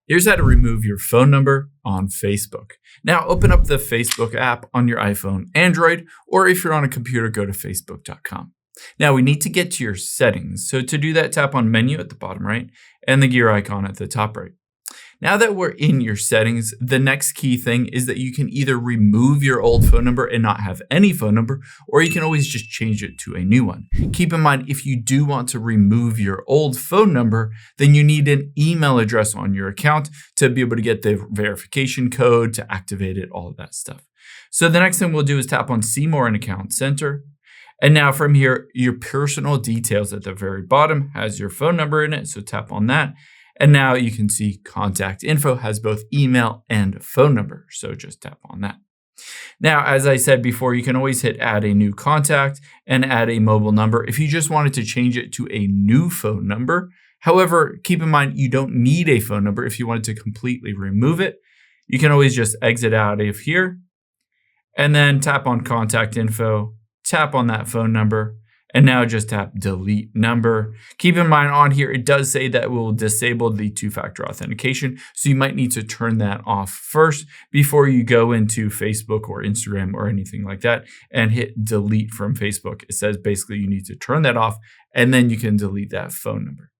Here's how to remove your phone number on Facebook. Now, open up the Facebook app on your iPhone, Android, or if you're on a computer, go to facebook.com. Now, we need to get to your settings. So to do that, tap on Menu at the bottom right and the gear icon at the top right. Now that we're in your settings, the next key thing is that you can either remove your old phone number and not have any phone number, or you can always just change it to a new one. Keep in mind, if you do want to remove your old phone number, then you need an email address on your account to be able to get the verification code, to activate it, all of that stuff. So the next thing we'll do is tap on See More in Account Center. And now from here, your personal details at the very bottom has your phone number in it, so tap on that. And now you can see contact info has both email and phone number. So just tap on that. Now, as I said before, you can always hit add a new contact and add a mobile number if you just wanted to change it to a new phone number. However, keep in mind, you don't need a phone number if you wanted to completely remove it. You can always just exit out of here and then tap on contact info, tap on that phone number, and now just tap delete number. Keep in mind on here, it does say that it will disable the two-factor authentication. So you might need to turn that off first before you go into Facebook or Instagram or anything like that and hit delete from Facebook. It says basically you need to turn that off and then you can delete that phone number.